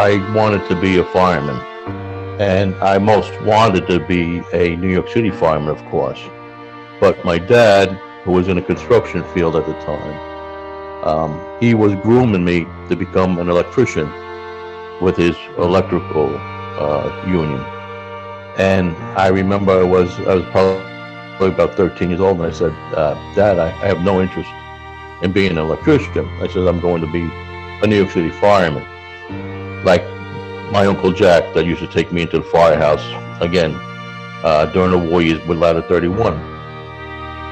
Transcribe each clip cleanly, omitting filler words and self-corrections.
I wanted to be a fireman, and I most wanted to be a New York City fireman, of course. But my dad, who was in the construction field at the time, he was grooming me to become an electrician with his electrical union. And I remember I was probably about 13 years old, and I said, Dad, I have no interest in being an electrician. I said, I'm going to be a New York City fireman. Like my Uncle Jack that used to take me into the firehouse, again, during the war years with Ladder 31.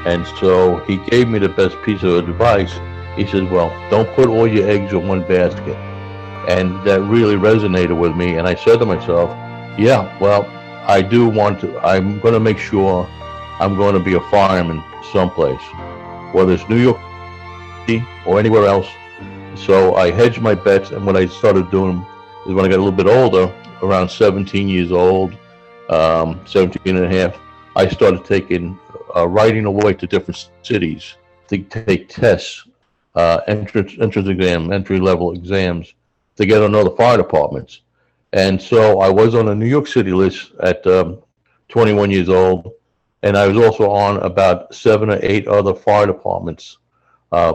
And so he gave me the best piece of advice. He said, well, don't put all your eggs in one basket. And that really resonated with me. And I said to myself, yeah, well, I do want to, I'm going to make sure I'm going to be a fireman someplace, whether it's New York City or anywhere else. So I hedged my bets, and what I started doing is when I got a little bit older, around 17 years old, 17 and a half, I started taking, writing away to different cities to take tests, entrance exam, entry-level exams, to get on other fire departments. And so I was on a New York City list at 21 years old, and I was also on about 7 or 8 other fire departments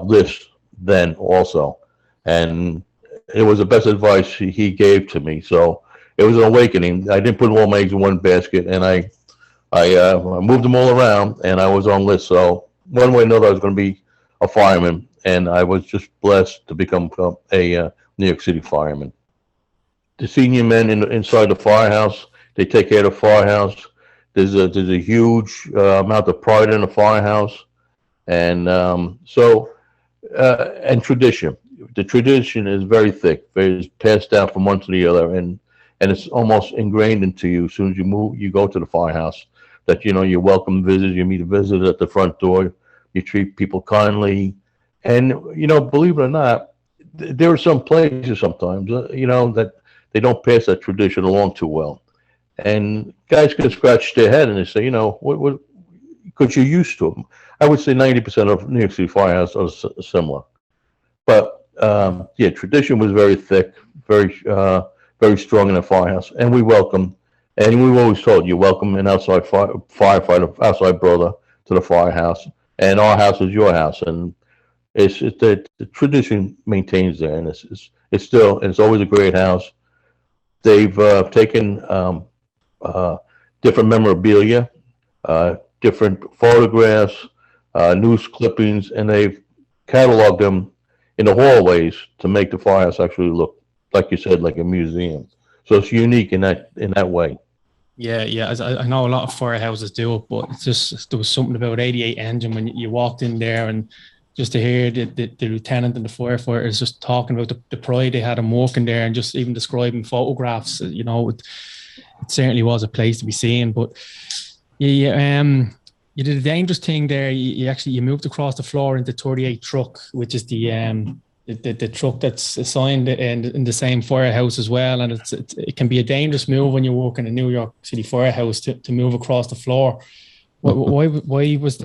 lists then also. And it was the best advice he gave to me. So it was an awakening. I didn't put all my eggs in one basket, and I moved them all around, and I was on lists. So one way or another, I was going to be a fireman, and I was just blessed to become a New York City fireman. The senior men inside the firehouse, they take care of the firehouse. There's a huge amount of pride in the firehouse, and and tradition. The tradition is very thick. It's passed down from one to the other, and it's almost ingrained into you. As soon as you go to the firehouse, that you welcome visitors, you meet a visitor at the front door, you treat people kindly, and believe it or not, there are some places sometimes that they don't pass that tradition along too well, and guys can scratch their head and they say, what, because you're used to them. I would say 90% of New York City firehouse are similar, but yeah, tradition was very thick, very strong in the firehouse, and we welcome, and we've always told you welcome an outside firefighter, outside brother to the firehouse, and our house is your house, and it's the tradition maintains there, and it's still, and it's always a great house. They've taken different memorabilia, different photographs, news clippings, and they've cataloged them in the hallways to make the firehouse actually look, like you said, like a museum. So it's unique in that way. Yeah. I know a lot of firehouses do it, but it's just, there was something about 88 engine when you walked in there, and just to hear the lieutenant and the firefighters just talking about the pride they had in working there, and just even describing photographs, it certainly was a place to be seen. But you did a dangerous thing there. You moved across the floor into 38 truck, which is the truck that's assigned in the same firehouse as well. And it can be a dangerous move when you work in a New York City firehouse to move across the floor. Why was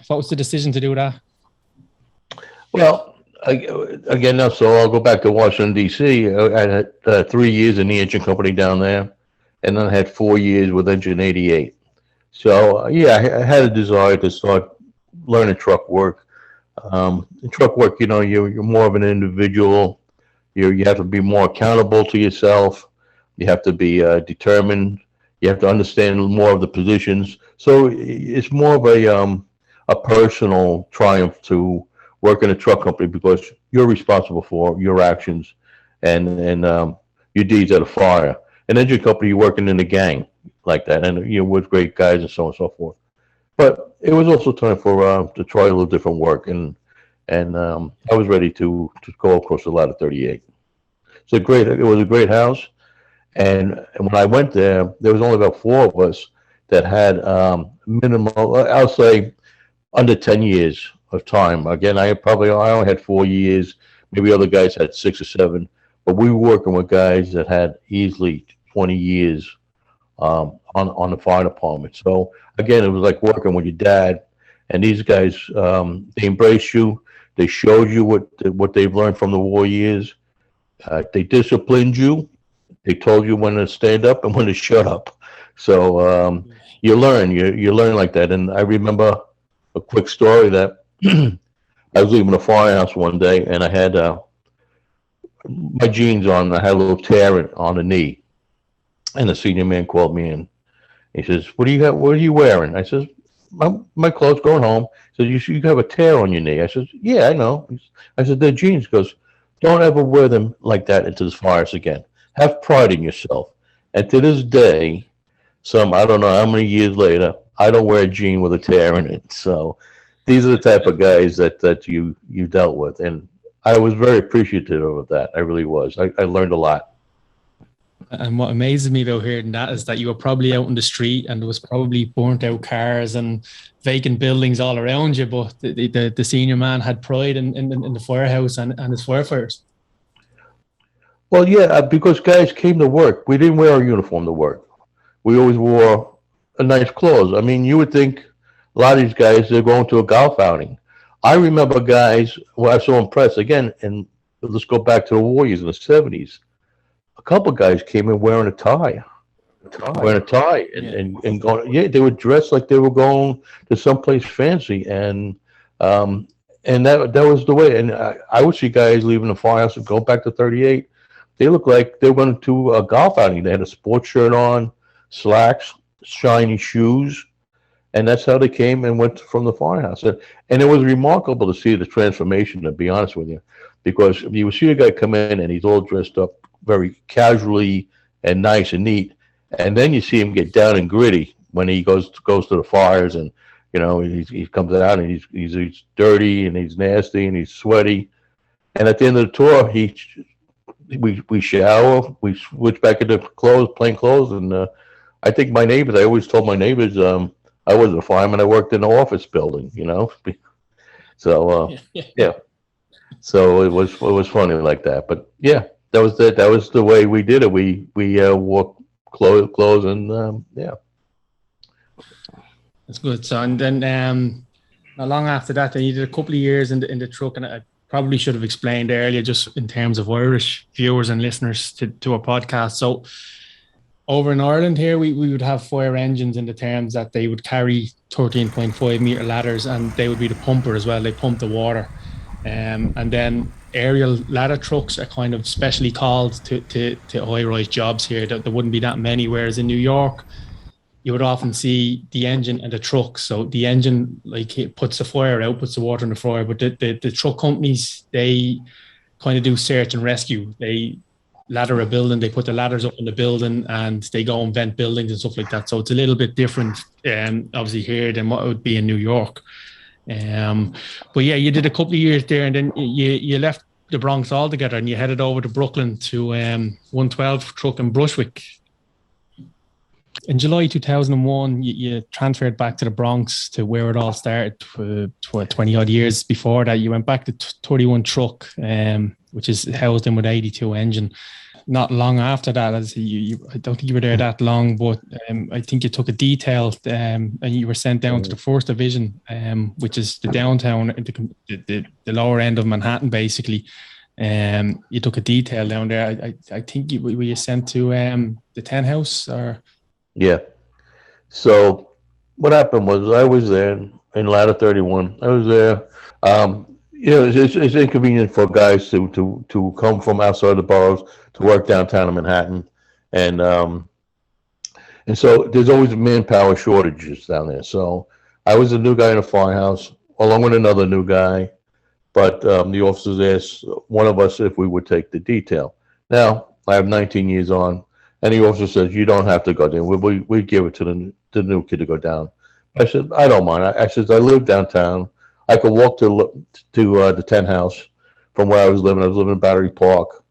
what was the decision to do that? Well, again, so I'll go back to Washington, D.C. I had 3 years in the engine company down there, and then I had 4 years with Engine 88. So, yeah, I had a desire to start learning truck work. In truck work, you're more of an individual. You have to be more accountable to yourself. You have to be determined. You have to understand more of the positions. So it's more of a personal triumph to work in a truck company, because you're responsible for your actions and your deeds at a fire. An engine company, you're working in a gang like that, and you're with great guys and so on and so forth. But it was also time for to try a little different work, and I was ready to go across the Ladder 38. It was a great house, and when I went there was only about 4 of us that had minimal, I'll say, under 10 years of time. Again, I only had 4 years. Maybe other guys had 6 or 7, but we were working with guys that had easily 20 years on the fire department. So again, it was like working with your dad. And these guys, they embrace you. They showed you what they've learned from the war years. They disciplined you. They told you when to stand up and when to shut up. So you learn, you learn like that. And I remember a quick story that I was leaving the firehouse one day, and I had my jeans on. I had a little tear on the knee, and the senior man called me in. He says, "What do you got? What are you wearing?" I says, "My clothes going home." He says, "You have a tear on your knee." I says, "Yeah, I know." I said, "They're jeans." He goes, "Don't ever wear them like that into the fires again. Have pride in yourself." And to this day, I don't know how many years later, I don't wear a jean with a tear in it. So these are the type of guys that you dealt with, and I was very appreciative of that. I really was. I learned a lot. And what amazes me about hearing that is that you were probably out in the street and there was probably burnt out cars and vacant buildings all around you, but the senior man had pride in the firehouse and his firefighters. Well, yeah, because guys came to work. We didn't wear our uniform to work. We always wore a nice clothes. I mean, you would think a lot of these guys, they're going to a golf outing. I remember guys who I was so impressed, again, and let's go back to the Warriors in the 70s. A couple guys came in wearing a tie. Wearing a tie and going, yeah, they were dressed like they were going to someplace fancy. And that was the way. And I would see guys leaving the firehouse and go back to 38. They looked like they were going to a golf outing. They had a sports shirt on, slacks, shiny shoes, and that's how they came and went from the firehouse. And it was remarkable to see the transformation, to be honest with you, because you would see a guy come in and he's all dressed up very casually and nice and neat, and then you see him get down and gritty when he goes to the fires, and he comes out and he's dirty and he's nasty and he's sweaty, and at the end of the tour we shower, we switch back into plain clothes, and I think my neighbors, I always told my neighbors, I was a fireman, I worked in an office building, so yeah, so it was funny like that, but yeah, that was the way we did it. We wore clothes and yeah. That's good. So, and then not long after that, then you did a couple of years in the truck, and I probably should have explained earlier, just in terms of Irish viewers and listeners to our podcast. So over in Ireland here, we would have fire engines in the terms that they would carry 13.5 meter ladders, and they would be the pumper as well. They pump the water. And then aerial ladder trucks are kind of specially called to high-rise jobs here. There wouldn't be that many, whereas in New York, you would often see the engine and the truck. So the engine, like, it puts the fire out, puts the water in the fire, but the truck companies, they kind of do search and rescue. They ladder a building, they put the ladders up in the building, and they go and vent buildings and stuff like that. So it's a little bit different, obviously, here than what it would be in New York. But yeah, you did a couple of years there, and then you left the Bronx altogether, and you headed over to Brooklyn to 112 truck in Brunswick. In July 2001, you transferred back to the Bronx, to where it all started. 20 odd years before that, you went back to 31 truck, which is housed in with 82 engine. Not long after that, as I don't think you were there that long, but I think you took a detail, and you were sent down to the 1st Division, which is the downtown, the lower end of Manhattan, basically. You took a detail down there. I think were you sent to the 10 house, or? Yeah. So what happened was, I was there in Ladder 31. I was there. It's inconvenient for guys to come from outside the boroughs to work downtown in Manhattan, and so there's always manpower shortages down there. So I was a new guy in the firehouse, along with another new guy, but the officers asked one of us if we would take the detail. Now I have 19 years on, and the officer says, "You don't have to go there. We give it to the new kid to go down." I said, "I don't mind." I said, "I live downtown. I could walk to the 10 house from where I was living. I was living in Battery Park,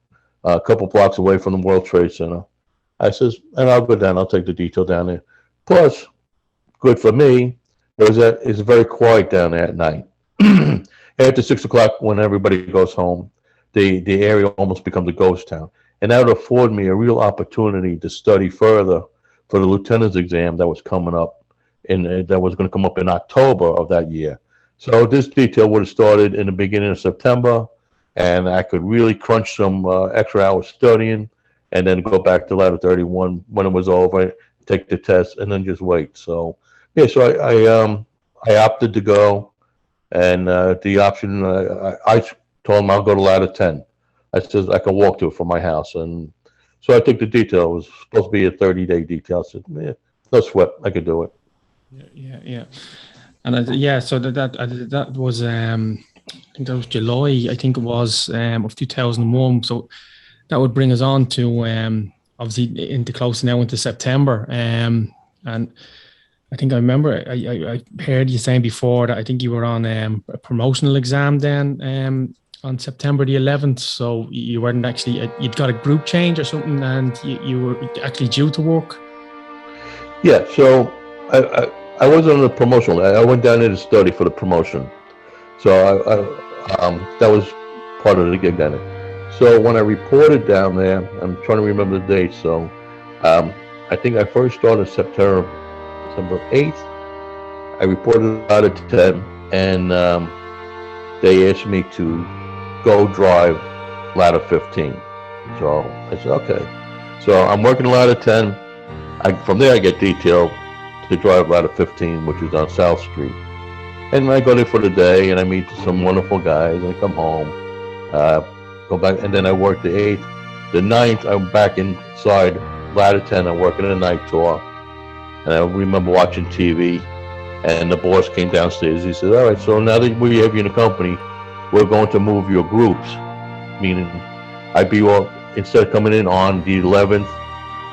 a couple blocks away from the World Trade Center." I says, "And I'll go down. I'll take the detail down there." Plus, good for me, it's very quiet down there at night. After 6 o'clock, when everybody goes home, the area almost becomes a ghost town. And that would afford me a real opportunity to study further for the lieutenant's exam that was coming up, that was going to come up in October of that year. So this detail would have started in the beginning of September, and I could really crunch some extra hours studying and then go back to ladder 31 when it was over, take the test, and then just wait. So yeah, so I opted to go, and the option I told him I'll go to ladder 10. I said I can walk to it from my house, and so I took the detail. It was supposed to be a 30-day detail. I said, yeah, no sweat, I could do it. Yeah. And so that was I think that was July. I think it was of 2001. So that would bring us on to obviously into close now into September. And I think I remember I heard you saying before that I think you were on a promotional exam then on September the 11th. So you weren't actually you'd got a group change or something, and you were actually due to work. Yeah. So I wasn't on the promotional. I went down there to study for the promotion. So that was part of the gig down there. So when I reported down there, I'm trying to remember the date. So I think I first started September 8th. I reported out at 10, and they asked me to go drive ladder 15. So I said, okay. So I'm working ladder 10. From there I get detailed to drive ladder 15, which is on South Street. And I go there for the day, and I meet some wonderful guys, and I come home, go back, and then I work the 8th. The 9th, I'm back inside ladder 10. I'm working a night tour. And I remember watching TV, and the boss came downstairs. He said, all right, so now that we have you in the company, we're going to move your groups. Meaning, I'd be all, instead of coming in on the 11th,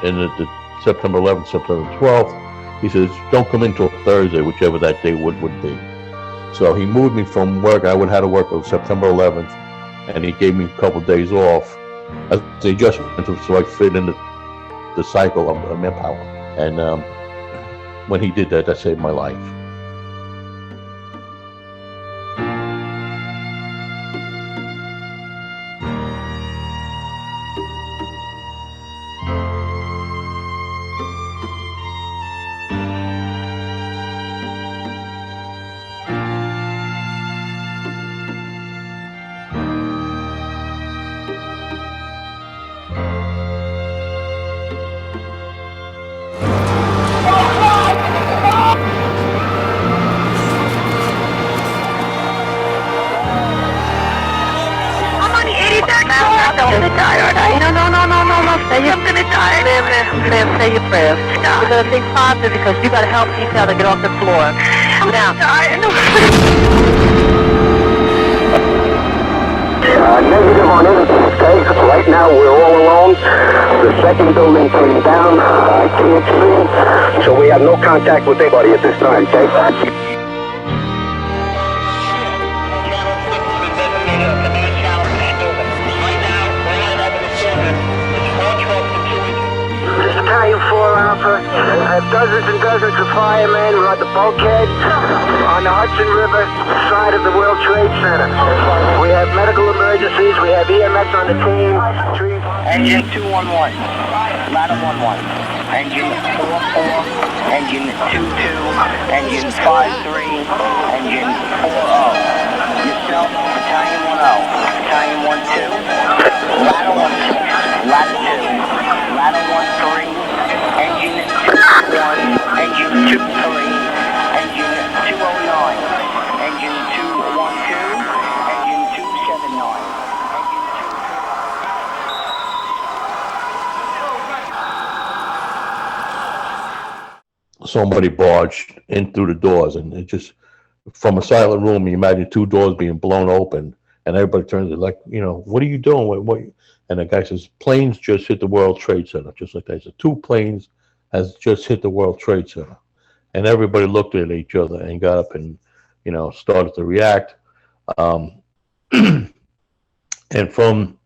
and the September 11th, September 12th, he says, don't come in until Thursday, whichever that day would be. So he moved me from work. I would have to work on September 11th, and he gave me a couple of days off as the adjustment so I fit in the cycle of manpower. And when he did that, that saved my life. Say your prayers. We're going to think positive because you got to help each other get off the floor. Now, negative on everything, okay? Right now we're all alone. The second building came down. I can't see. So we have no contact with anybody at this time, okay? Battalion 4 Alpha. I have dozens and dozens of firemen. We're on the bulkhead on the Hudson River side of the World Trade Center. We have medical emergencies. We have EMS on the team. Engine 211, ladder 11, engine 44, engine 22, engine 53, engine 40. Yourself, Battalion 10, Battalion 12, ladder 16, ladder 2, ladder 13, engine 21, engine 23, engine 209, engine 212, engine 279. Somebody barged in through the doors, and it just, from a silent room, you imagine two doors being blown open, and everybody turns, like, you know, what are you doing? What? And the guy says, planes just hit the World Trade Center, just like that. He said, 2 planes has just hit the World Trade Center. And everybody looked at each other and got up and, you know, started to react. And from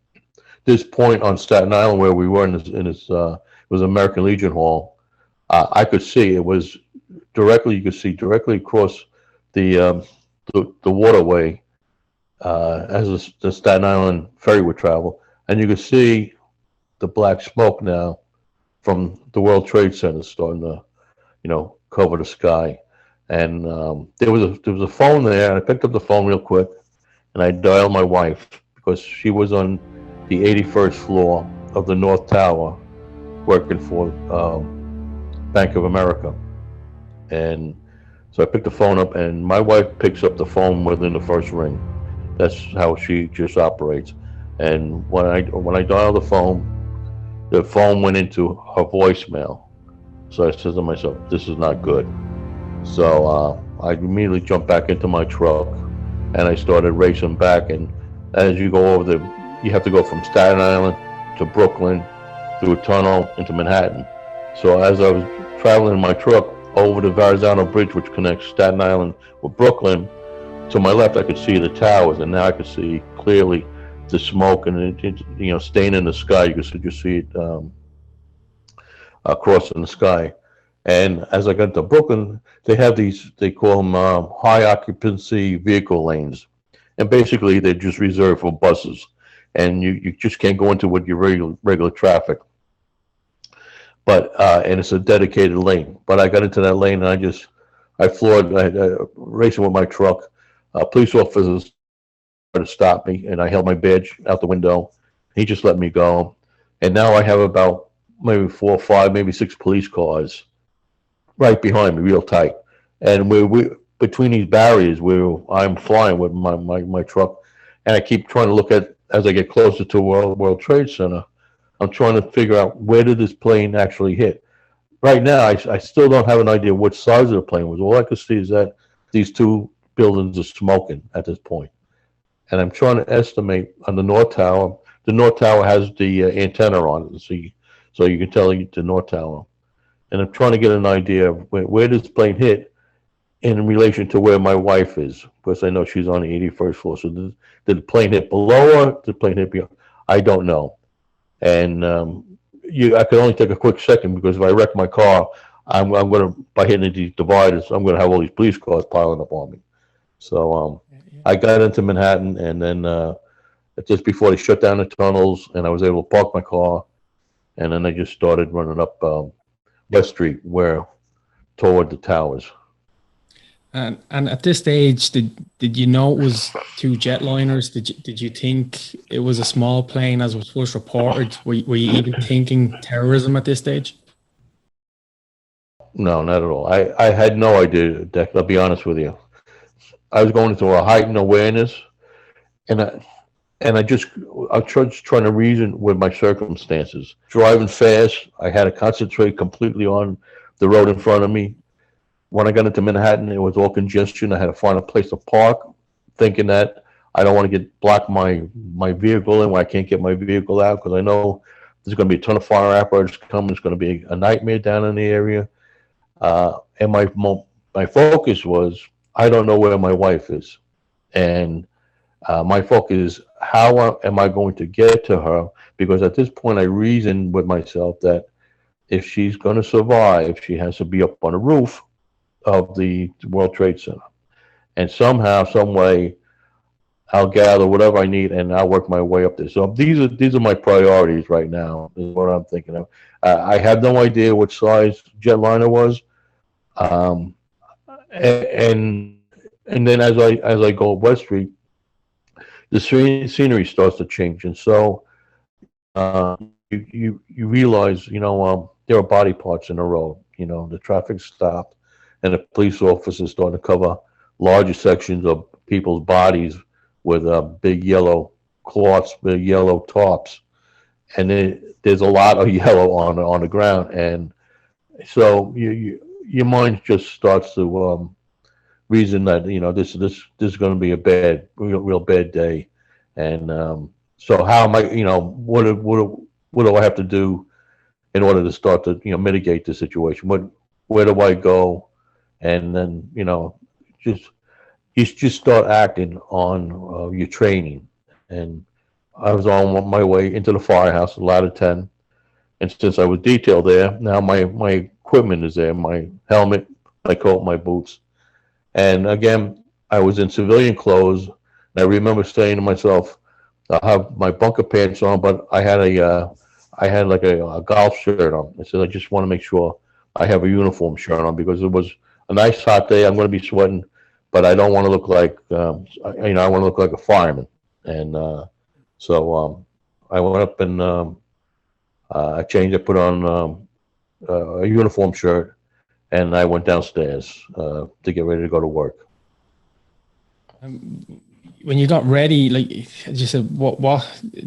this point on Staten Island, where we were in this it was American Legion Hall, I could see, it was directly, you could see directly across the waterway as the Staten Island ferry would travel. And you could see the black smoke now from the World Trade Center starting to, you know, cover the sky. And there was a phone there, and I picked up the phone real quick, and I dialed my wife because she was on the 81st floor of the North Tower working for Bank of America. And so I picked the phone up, and my wife picks up the phone within the first ring. That's how she just operates. And when I dial the phone went into her voicemail. So I said to myself, this is not good. So I immediately jumped back into my truck, and I started racing back. And as you go over you have to go from Staten Island to Brooklyn through a tunnel into Manhattan. So as I was traveling in my truck over the Verrazano Bridge, which connects Staten Island with Brooklyn, to my left I could see the towers, and now I could see clearly the smoke and it staying in the sky. You could just see it crossing the sky. And as I got to Brooklyn, they have these, they call them high occupancy vehicle lanes, and basically they're just reserved for buses, and you just can't go into with your regular traffic. But and it's a dedicated lane. But I got into that lane, and I floored, racing with my truck. Police officers tried to stop me, and I held my badge out the window. He just let me go. And now I have about maybe 4 or 5, maybe 6 police cars right behind me, real tight. And we between these barriers where I'm flying with my truck, and I keep trying to look at, as I get closer to World Trade Center, I'm trying to figure out, where did this plane actually hit? Right now, I still don't have an idea which size of the plane was. All I could see is that these 2 buildings are smoking at this point. And I'm trying to estimate on the North Tower. The North Tower has the antenna on it, so you can tell the North Tower. And I'm trying to get an idea of where this plane hit in relation to where my wife is, because I know she's on the 81st floor. So did the plane hit below her? Did the plane hit beyond? I don't know. And I could only take a quick second, because if I wreck my car, I'm going to, by hitting these dividers, I'm going to have all these police cars piling up on me. So I got into Manhattan, and then just before they shut down the tunnels, and I was able to park my car, and then I just started running up West Street, toward the towers. And at this stage, did you know it was 2 jetliners? Did you think it was a small plane, as was first reported? Were you even thinking terrorism at this stage? No, not at all. I had no idea, Deck, I'll be honest with you. I was going into a heightened awareness, and I was just trying to reason with my circumstances. Driving fast, I had to concentrate completely on the road in front of me. When I got into Manhattan, it was all congestion. I had to find a place to park, thinking that I don't want to block my vehicle in, where I can't get my vehicle out, because I know there's going to be a ton of fire apparatus coming. It's going to be a nightmare down in the area. And my focus was, I don't know where my wife is. And my focus is, how am I going to get to her? Because at this point, I reasoned with myself that if she's going to survive, she has to be up on the roof of the World Trade Center. And somehow, some way, I'll gather whatever I need, and I'll work my way up there. So these are my priorities right now, is what I'm thinking of. I have no idea what size jetliner was. And then as I go up West Street, the scenery starts to change. And so you realize, there are body parts in the road. The traffic stopped, and the police officers starting to cover larger sections of people's bodies with big yellow cloths, big yellow tops. And there's a lot of yellow on the ground. And so your mind just starts to reason that, this is going to be a real bad day. And so how am I, what do I have to do in order to start to, mitigate the situation? Where do I go? And then, you just start acting on your training. And I was on my way into the firehouse, ladder 10. And since I was detailed there, now my equipment is there, my helmet, my coat, my boots. And again, I was in civilian clothes. And I remember saying to myself, I'll have my bunker pants on, but I had like a golf shirt on. I said, I just want to make sure I have a uniform shirt on, because it was a nice hot day. I'm going to be sweating, but I don't want to look like, I want to look like a fireman. And so I went up and I changed. I put on a uniform shirt, and I went downstairs to get ready to go to work. When you got ready, like you said, what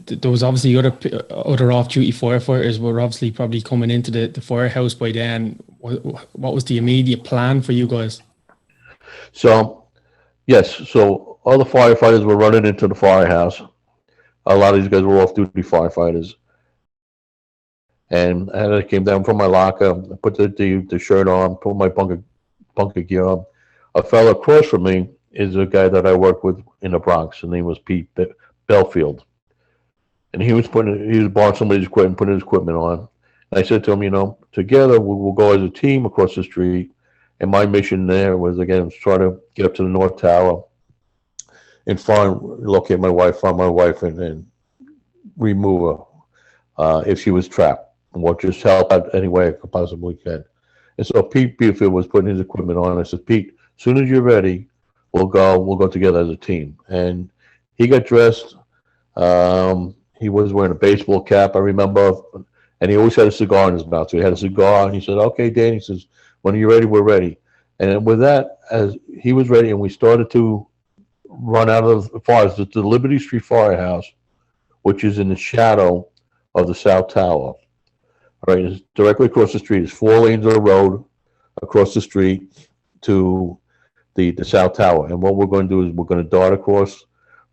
there was obviously other off-duty firefighters were obviously probably coming into the firehouse by then. What was the immediate plan for you guys? So, yes, so all the firefighters were running into the firehouse. A lot of these guys were off-duty firefighters. And as I came down from my locker, I put the shirt on, put my bunker gear on. A fellow across from me is a guy that I worked with in the Bronx. His name was Pete Belfield. And he was borrowing somebody's equipment, putting his equipment on. And I said to him, you know, together we'll go as a team across the street. And my mission there was, again, try to get up to the North Tower and locate my wife, find my wife, and remove her if she was trapped. Or just help out any way I could possibly can. And so Pete Belfield was putting his equipment on. I said, Pete, as soon as you're ready, we'll go together as a team. And he got dressed. He was wearing a baseball cap, I remember, and he always had a cigar in his mouth. So he had a cigar, and he said, okay, Dan, he says, when you're ready, we're ready. And with that, as he was ready, and we started to run out of the fires, the Liberty Street Firehouse, which is in the shadow of the South Tower. All right, it's directly across the street. It's 4 lanes of the road across the street to the South Tower. And what we're going to do is we're going to dart across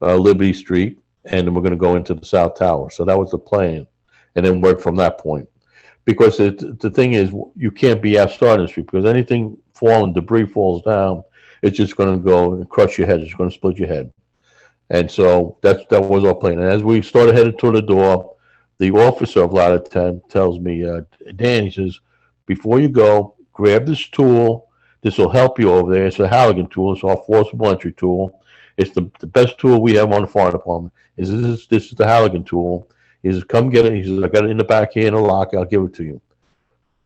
Liberty Street, and then we're going to go into the South Tower. So that was the plan, and then work from that point. Because the thing is, you can't be outside the street, because anything falling, debris falls down, it's just going to go and crush your head. It's going to split your head. And so that was our plan. And as we started headed toward the door, the officer of Ladder 10 tells me, Dan, he says, before you go, grab this tool. This will help you over there. It's a Halligan tool. It's our forcible entry tool. It's the best tool we have on the fire department. This is the Halligan tool. He says, come get it. He says, I got it in the back here in a lock. I'll give it to you.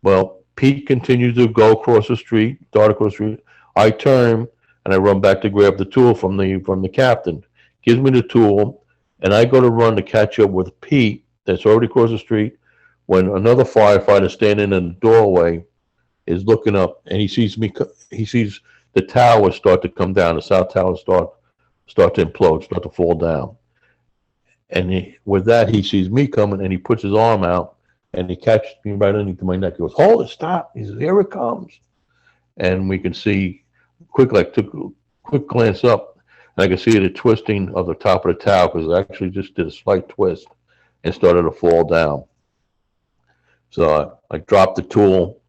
Well, Pete continues to go across the street, dart across the street. I turn, and I run back to grab the tool from the captain. Gives me the tool, and I go to run to catch up with Pete, that's already across the street, when another firefighter standing in the doorway is looking up, and he sees me. He sees the tower start to come down. The South Tower start to implode, start to fall down. And with that, he sees me coming, and he puts his arm out, and he catches me right underneath my neck. He goes, "Hold it, stop!" He says, "Here it comes." And we can see took a quick glance up, and I could see the twisting of the top of the tower, because it actually just did a slight twist and started to fall down. So I dropped the tool.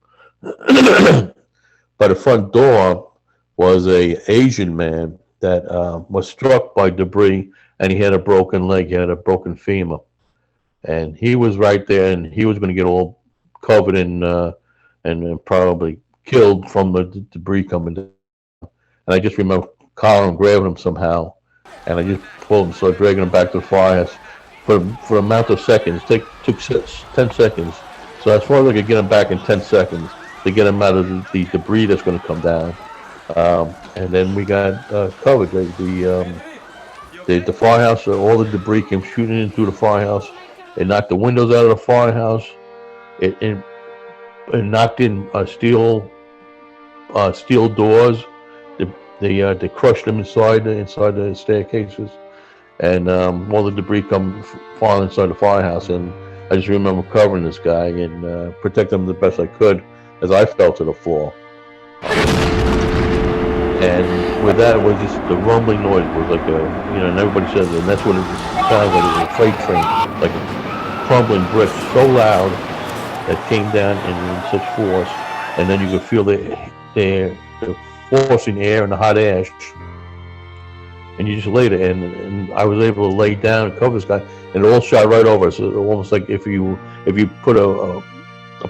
By the front door was a Asian man that was struck by debris, and he had a broken leg, he had a broken femur. And he was right there, and he was going to get all covered in and probably killed from the debris coming down. And I just remember collaring him, grabbing him somehow, and I just pulled him, so dragging him back to the firehouse. For an amount of seconds, took 10 seconds. So as far as I could get him back in 10 seconds to get him out of the debris that's going to come down. And then we got covered. The firehouse, all the debris came shooting in through the firehouse. It knocked the windows out of the firehouse. It knocked in steel doors. They crushed them inside the staircases. And all the debris come falling inside the firehouse, and I just remember covering this guy and protecting him the best I could as I fell to the floor. And with that, it was just the rumbling noise. It was like and everybody says, and that's what it sounds like. It was a freight train, like a crumbling brick, so loud that came down in such force, and then you could feel the forcing air and the hot ash. And you just laid it, and I was able to lay down and cover this guy, and it all shot right over us. So almost like if you put a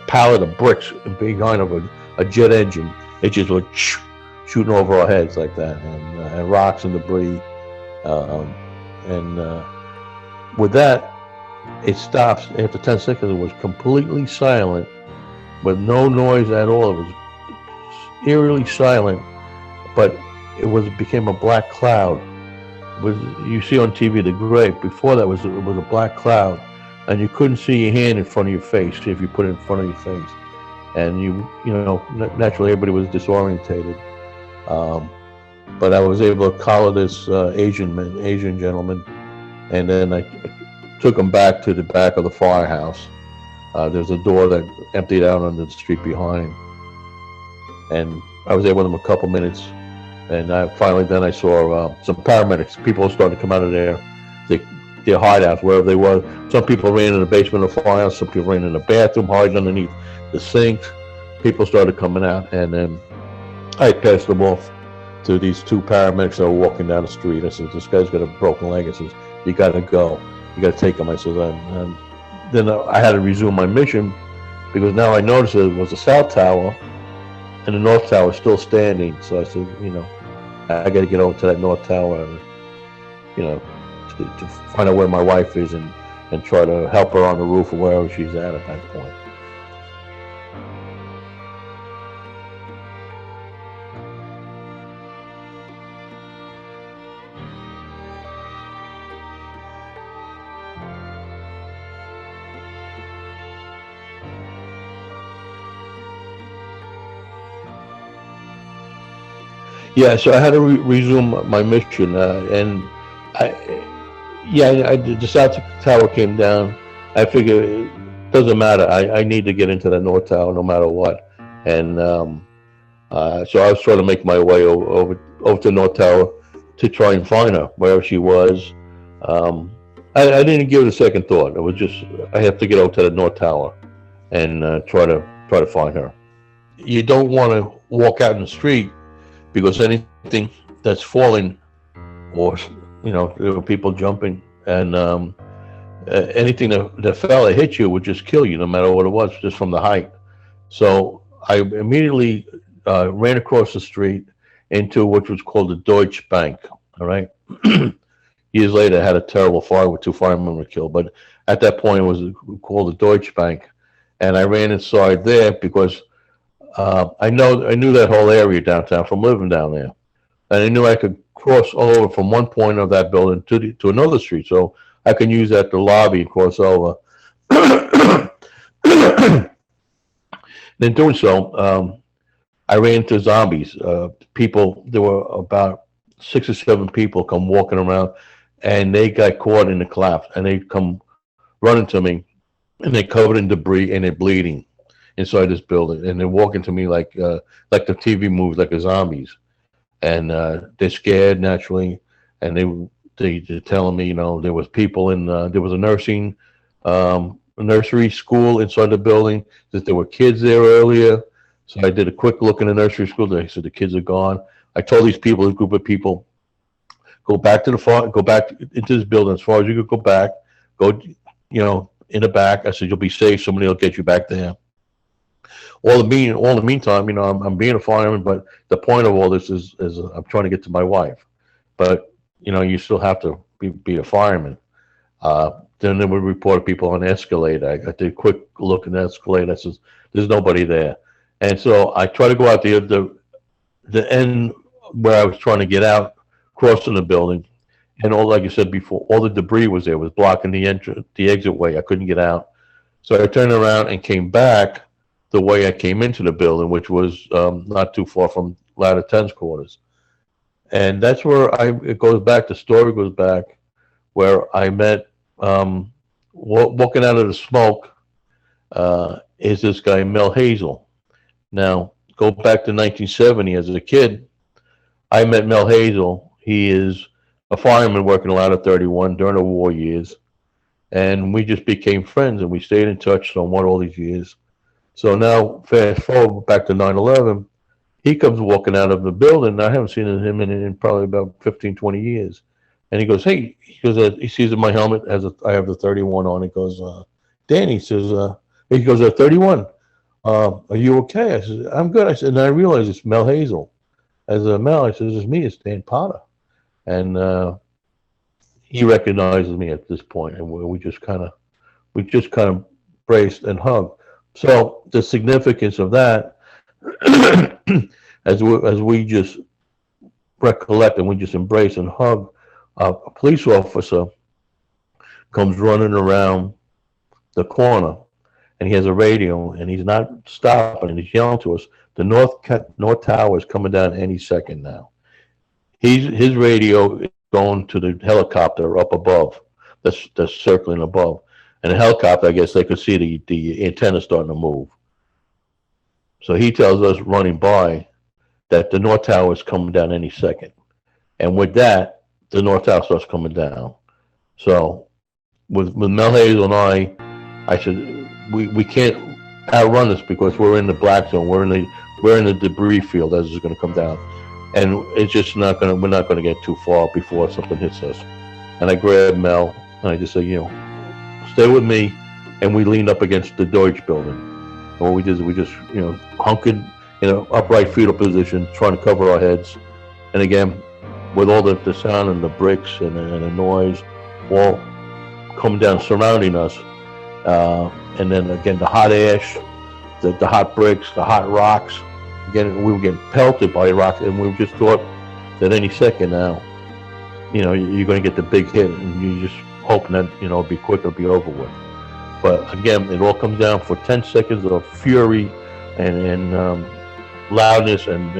pallet of bricks behind of a jet engine, it just went shooting over our heads like that, and rocks and debris. With that, it stops after 10 seconds. It was completely silent, with no noise at all. It was eerily silent, but it became a black cloud. You see on TV the gray. Before that it was a black cloud, and you couldn't see your hand in front of your face if you put it in front of your face, and you know, naturally everybody was disorientated. But I was able to collar this Asian gentleman, and then I took him back to the back of the firehouse. There's a door that emptied out onto the street behind, and I was there with him a couple minutes, and finally then I saw some paramedics. People started to come out of their hideouts, wherever they were. Some people ran in the basement of the firehouse, some people ran in the bathroom, hiding underneath the sinks. People started coming out, and then I passed them off to these two paramedics that were walking down the street. I said, "This guy's got a broken leg." I says, "You got to go. You got to take him." I said, and then I had to resume my mission, because now I noticed that it was the South Tower and the North Tower still standing. So I said, you know, I got to get over to that North Tower, and, you know, to find out where my wife is, and try to help her on the roof or wherever she's at that point. Yeah, so I had to resume my mission, and the South Tower came down. I figured it doesn't matter. I need to get into the North Tower no matter what, and so I was trying to make my way over to the North Tower to try and find her wherever she was. I didn't give it a second thought. It was just, I have to get over to the North Tower and try to find her. You don't want to walk out in the street, because anything that's falling, or, you know, there were people jumping, and anything that fell or hit you would just kill you, no matter what it was, just from the height. So I immediately ran across the street into what was called the Deutsche Bank. All right. Years later, I had a terrible fire where 2 firemen were killed, but at that point it was called the Deutsche Bank, and I ran inside there because I knew that whole area downtown from living down there, and I knew I could cross all over from one point of that building to another street, so I can use that to lobby and cross over. In doing so, I ran into zombies. People, there were about 6 or 7 people come walking around, and they got caught in the collapse, and they come running to me, and they're covered in debris, and they're bleeding inside this building, and they're walking to me like the TV movies, like the zombies, and they're scared naturally, and they're telling me, you know, there was people in there was a nursery school inside the building, that there were kids there earlier. So I did a quick look in the nursery school. They said the kids are gone. I told these people, a group of people, go back into this building as far as you could go back. Go, you know, in the back. I said, you'll be safe. Somebody will get you back there. All the meantime, you know, I'm being a fireman, but the point of all this is I'm trying to get to my wife. But, you know, you still have to be a fireman. Then they would report people on the escalator. I did a quick look in the escalator. I says, there's nobody there. And so I try to go out the end where I was trying to get out, crossing the building, and all, like I said before, all the debris was there, was blocking the exit way. I couldn't get out. So I turned around and came back the way I came into the building, which was not too far from Ladder 10's quarters. And that's where the story goes back, where I met, walking out of the smoke, is this guy, Mel Hazel. Now, go back to 1970, as a kid, I met Mel Hazel. He is a fireman working Ladder 31 during the war years. And we just became friends, and we stayed in touch somewhat all these years. So now, fast forward back to 9/11, he comes walking out of the building. I haven't seen him in probably about 15, 20 years. And he goes, hey, he sees in my helmet, I have the 31 on. He goes, Dan, he says, he goes, 31, are you okay? I said, I'm good. I said, and I realized it's Mel Hazel. As Mel, I says, it's me, it's Dan Potter. And he recognizes me at this point, and we just kind of braced and hugged. So the significance of that, as we just recollect and we just embrace and hug, a police officer comes running around the corner, and he has a radio, and he's not stopping, and he's yelling to us, the North Tower is coming down any second now. His radio is going to the helicopter up above, that's circling above. And the helicopter, I guess they could see the antenna starting to move. So he tells us running by that the North Tower is coming down any second. And with that, the North Tower starts coming down. So with Mel Hazel and I said, we can't outrun this because we're in the black zone. We're in the debris field as it's going to come down. And it's just we're not going to get too far before something hits us. And I grabbed Mel and I just said, stay with me. And we leaned up against the Deutsche building. And what we did is we just, hunkered in an upright fetal position, trying to cover our heads. And again, with all the sound and the bricks and the noise all coming down, surrounding us. And then again, the hot ash, the hot bricks, the hot rocks. Again, we were getting pelted by rocks, and we just thought that any second now, you're going to get the big hit, and you just hoping that, it'll be quick, it'll be over with. But again, it all comes down for 10 seconds of fury and loudness and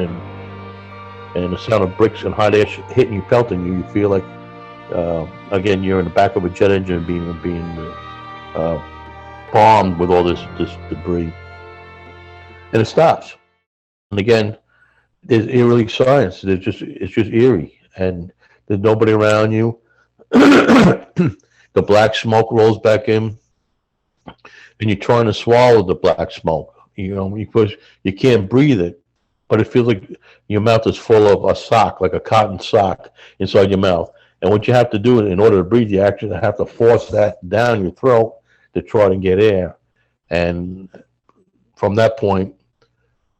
the sound of bricks and hot ash hitting you, pelting you. You feel like, again, you're in the back of a jet engine being bombed with all this debris. And it stops. And again, there's eerie silence. It's just eerie, and there's nobody around you. The black smoke rolls back in, and you're trying to swallow the black smoke. Because you can't breathe it, but it feels like your mouth is full of a sock, like a cotton sock inside your mouth. And what you have to do in order to breathe, you actually have to force that down your throat to try to get air. And from that point,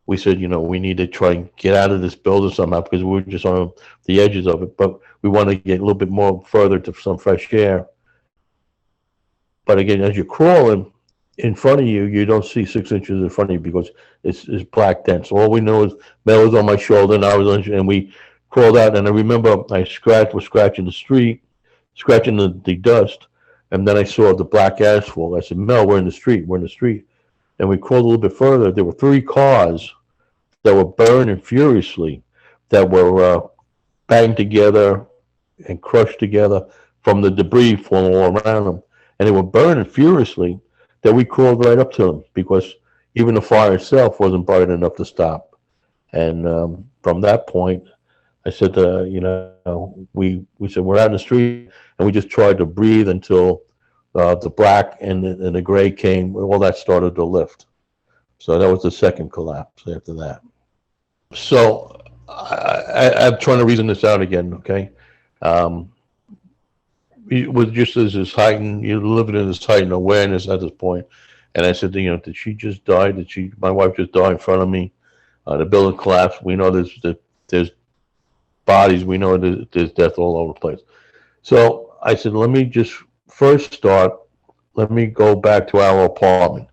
we said, we need to try and get out of this building somehow because we were just on the edges of it. But we want to get a little bit more further to some fresh air. But again, as you're crawling, in front of you, you don't see 6 inches in front of you because it's black dense. All we know is Mel was on my shoulder and I was on, and we crawled out. And I remember was scratching the street, scratching the dust. And then I saw the black asphalt. I said, Mel, we're in the street. And we crawled a little bit further. There were 3 cars that were burning furiously, that were banged together and crushed together from the debris falling all around them. And they were burning furiously that we crawled right up to them because even the fire itself wasn't bright enough to stop. And from that point, I said, we said, we're out in the street, and we just tried to breathe until the black and the gray came, all that started to lift. So that was the second collapse after that. So I'm trying to reason this out again, okay? It was just as this heightened, you're living in this heightened awareness at this point. And I said, did she just die? My wife just die in front of me? The building collapsed. We know there's bodies. We know there's death all over the place. So I said, let me just first start. Let me go back to our apartment.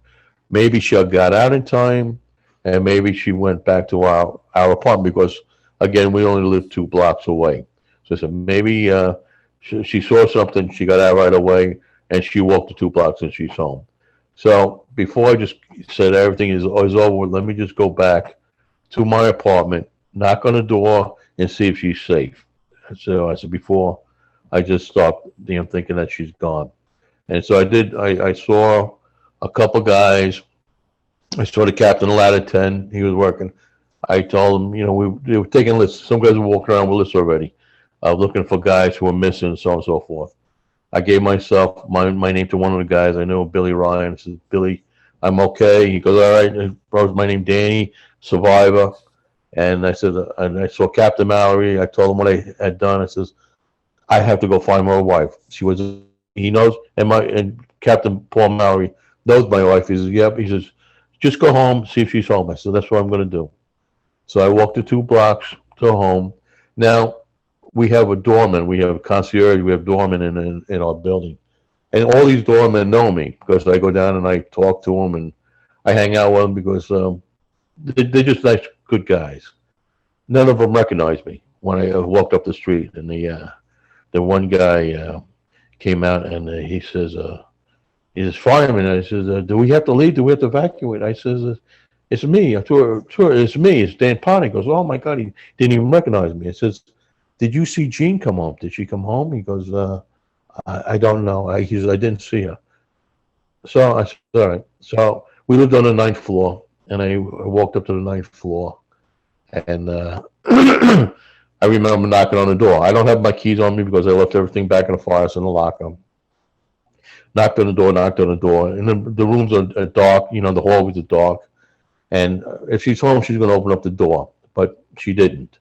Maybe she got out in time, and maybe she went back to our apartment because, again, we only live 2 blocks away. So I said, maybe she saw something, she got out right away, and she walked the 2 blocks and she's home. So before I just said everything is over, let me just go back to my apartment, knock on the door, and see if she's safe. So I said, before I just stopped thinking that she's gone. And so I did. I saw a couple guys. I saw the captain of ladder 10. He was working. I told him, they were taking lists. Some guys were walking around with lists already, looking for guys who were missing and so on and so forth. I gave myself my name to one of the guys. I know Billy Ryan. I said, Billy, I'm okay. He goes, all right. Bro, my name Danny, survivor. And I said, and I saw Captain Mallory. I told him what I had done. I says, I have to go find my wife. He knows, and Captain Paul Mallory knows my wife. He says, yep. He says, just go home, see if she's home. I said, that's what I'm going to do. So I walked the 2 blocks to home. Now, we have a doorman. We have a concierge. We have doormen in our building. And all these doormen know me because I go down and I talk to them and I hang out with them because they're just nice, good guys. None of them recognize me when I walked up the street. And the one guy came out and he says, He says, fireman. I says, do we have to leave? Do we have to evacuate? I says, it's me. I told her, it's me. It's Dan Potter. He goes, oh my God, he didn't even recognize me. I says, did you see Jean come home? Did she come home? He goes, I don't know. He says, I didn't see her. So I said, all right. So we lived on the 9th floor, and I walked up to the 9th floor, and I remember knocking on the door. I don't have my keys on me because I left everything back in the firehouse in the locker. Knocked on the door, and the rooms are dark. You know, the hallways are dark. And if she's home, she's going to open up the door, but she didn't.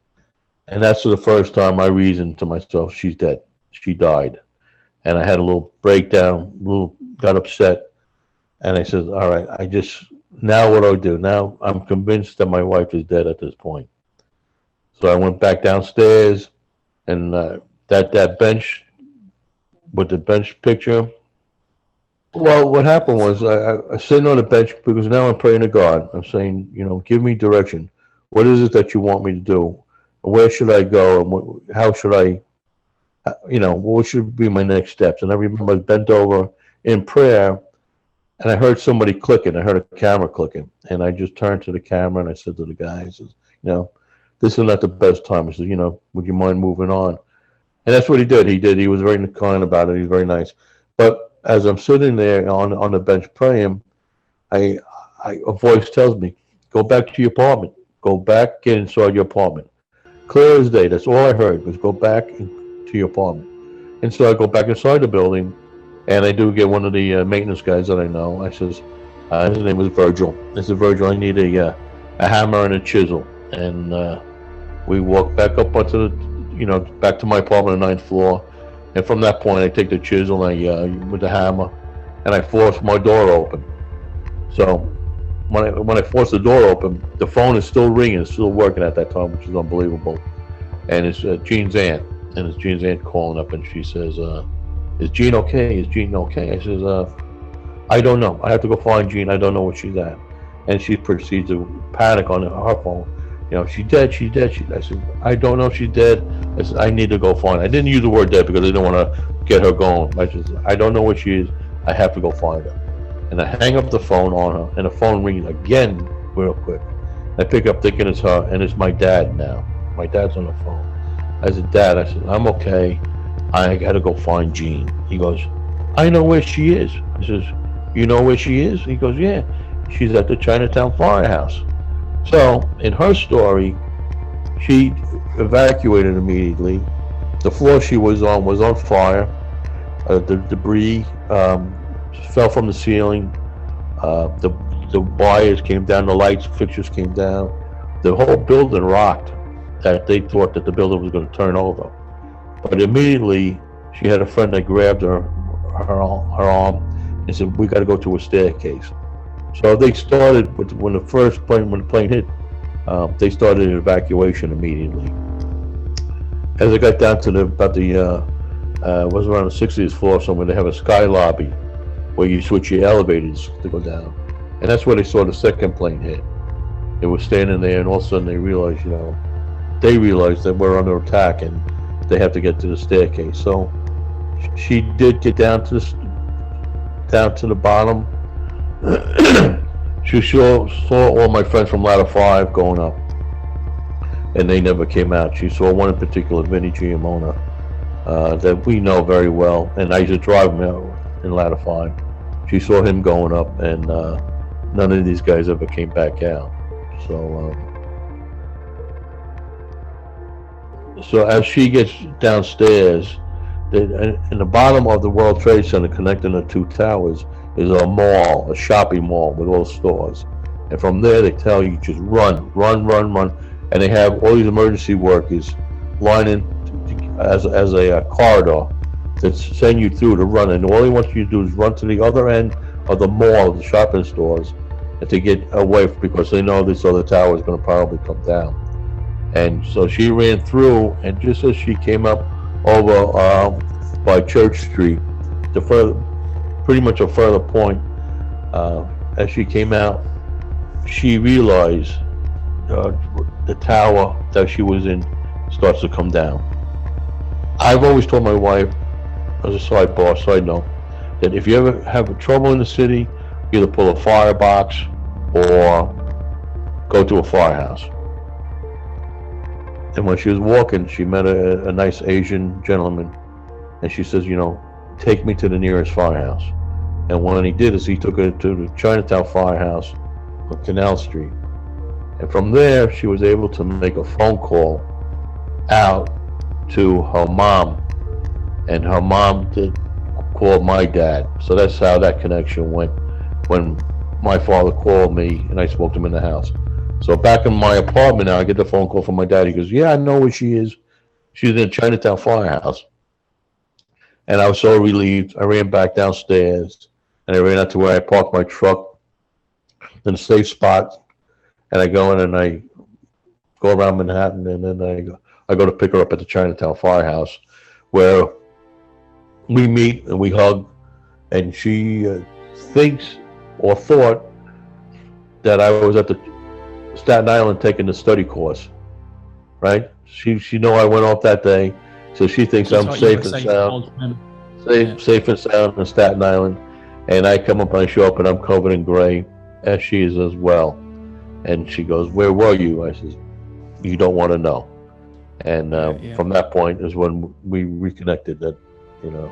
And that's the first time I reasoned to myself, she's dead. She died. And I had a little breakdown, got upset. And I said, all right, now what do I do? Now I'm convinced that my wife is dead at this point. So I went back downstairs, and that bench with the bench picture. Well, what happened was I sitting on the bench because now I'm praying to God. I'm saying, give me direction. What is it that you want me to do? Where should I go? And how should I, what should be my next steps? And I remember I bent over in prayer, and I heard somebody clicking. I heard a camera clicking, and I just turned to the camera and I said to the guy, this is not the best time. I said, would you mind moving on? And that's what he did. He was very kind about it. He was very nice. But as I'm sitting there on the bench praying, a voice tells me, go back to your apartment. Go back, get inside your apartment. Clear as day. That's all I heard was go back to your apartment. And so I go back inside the building, and I do get one of the maintenance guys that I know. I says, his name was Virgil. I said, Virgil, I need a hammer and a chisel. And we walk back up onto the, back to my apartment on the 9th floor. And from that point, I take the chisel and with the hammer, and I force my door open. So when I force the door open, the phone is still ringing, it's still working at that time, which is unbelievable. And it's Jean's aunt, and it's Jean's aunt calling up, and she says, "Is Jean okay? Is Jean okay?" I says, "I don't know. I have to go find Jean. I don't know where she's at." And she proceeds to panic on her phone. She's dead, she's dead. I said, I don't know if she's dead. I said, I need to go find her. I didn't use the word dead because I didn't want to get her going. I said, I don't know where she is. I have to go find her. And I hang up the phone on her, and the phone rings again real quick. I pick up thinking it's her, and it's my dad now. My dad's on the phone. I said, Dad, I said, I'm okay. I got to go find Jean. He goes, I know where she is. I says, you know where she is? He goes, yeah. She's at the Chinatown Firehouse. So, in her story, she evacuated immediately. The floor she was on fire. The debris fell from the ceiling. The wires came down, the lights fixtures came down. The whole building rocked. That they thought that the building was going to turn over. But immediately, she had a friend that grabbed her arm and said, we got to go to a staircase. So they started when the plane hit. They started an evacuation immediately. As I got down to was around the 60th floor somewhere, they have a sky lobby where you switch your elevators to go down, and that's where they saw the second plane hit. They were standing there, and all of a sudden they realized, that we're under attack and they have to get to the staircase. So she did get down to the bottom. She saw all my friends from ladder 5 going up, and they never came out. She saw one in particular, Vinny Giamona, that we know very well, and I used to drive him out in ladder 5. She saw him going up, and none of these guys ever came back out. So as she gets downstairs, in the bottom of the World Trade Center connecting the two towers is a mall, a shopping mall with all stores. And from there they tell you just run. And they have all these emergency workers lining as a corridor that send you through to run. And all he wants you to do is run to the other end of the mall, the shopping stores, and to get away because they know this other tower is going to probably come down. And so she ran through, and just as she came up over by Church Street, pretty much a further point, as she came out, she realized the tower that she was in starts to come down. I've always told my wife, as a side note, that if you ever have trouble in the city, either pull a firebox or go to a firehouse. And when she was walking, she met a nice Asian gentleman, and she says, you know, take me to the nearest firehouse. And what he did is he took her to the Chinatown Firehouse on Canal Street. And from there, she was able to make a phone call out to her mom, and her mom did call my dad. So that's how that connection went when my father called me and I spoke to him in the house. So back in my apartment now, I get the phone call from my dad. He goes, yeah, I know where she is. She's in the Chinatown Firehouse. And I was so relieved. I ran back downstairs and I ran out to where I parked my truck in a safe spot. And I go in and I go around Manhattan, and then I go to pick her up at the Chinatown Firehouse, where we meet and we hug, and she thinks or thought that I was at the Staten Island taking the study course, right? She know I went off that day, so she thinks I'm safe and sound, safe and sound in Staten Island. And I come up and I show up and I'm covered in gray, as she is as well. And she goes, where were you? I says, you don't want to know. And from that point is when we reconnected. That, you know,